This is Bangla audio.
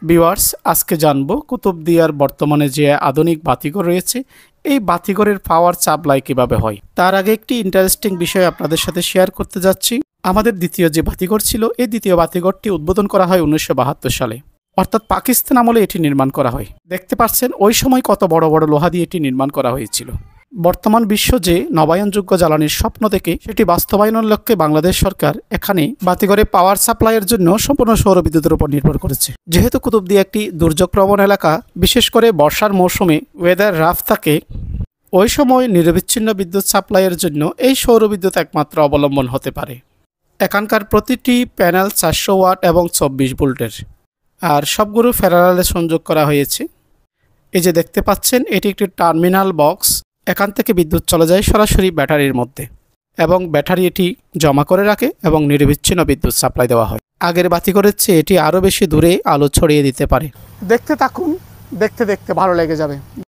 ভিউয়ার্স, আজকে জানবো কুতুবদিয়ার বর্তমানে যে আধুনিক বাতিঘর রয়েছে এই বাতিঘরের পাওয়ার সাপ্লাই কিভাবে হয়। তার আগে একটি ইন্টারেস্টিং বিষয় আপনাদের সাথে শেয়ার করতে যাচ্ছি। আমাদের দ্বিতীয় যে বাতিঘর ছিল, এই দ্বিতীয় বাতিঘরটি উদ্বোধন করা হয় 1972 সালে, অর্থাৎ পাকিস্তান আমলে এটি নির্মাণ করা হয়। দেখতে পাচ্ছেন ওই সময় কত বড় বড় লোহা দিয়ে এটি নির্মাণ করা হয়েছিল। বর্তমান বিশ্ব যে নবায়নযোগ্য জ্বালানির স্বপ্ন দেখে সেটি বাস্তবায়নের লক্ষ্যে বাংলাদেশ সরকার এখানে বাতিঘরে পাওয়ার সাপ্লাইয়ের জন্য সম্পূর্ণ সৌরবিদ্যুতের উপর নির্ভর করেছে। যেহেতু কুতুবদিয়া একটি দুর্যোগপ্রবণ এলাকা, বিশেষ করে বর্ষার মৌসুমে ওয়েদার রাফ থাকে, ওই সময় নিরবিচ্ছিন্ন বিদ্যুৎ সাপ্লাইয়ের জন্য এই সৌরবিদ্যুৎ একমাত্র অবলম্বন হতে পারে। এখানকার প্রতিটি প্যানেল 400 ওয়াট এবং 24 ভোল্টের, আর সবগুলো প্যারালালে সংযোগ করা হয়েছে। এই যে দেখতে পাচ্ছেন, এটি একটি টার্মিনাল বক্স। এখান থেকে বিদ্যুৎ চলে যায় সরাসরি ব্যাটারির মধ্যে এবং ব্যাটারি এটি জমা করে রাখে এবং নিরবিচ্ছিন্ন বিদ্যুৎ সাপ্লাই দেওয়া হয়। আগের বাতিঘরের চেয়ে এটি আরও বেশি দূরে আলো ছড়িয়ে দিতে পারে। দেখতে থাকুন, দেখতে দেখতে ভালো লেগে যাবে।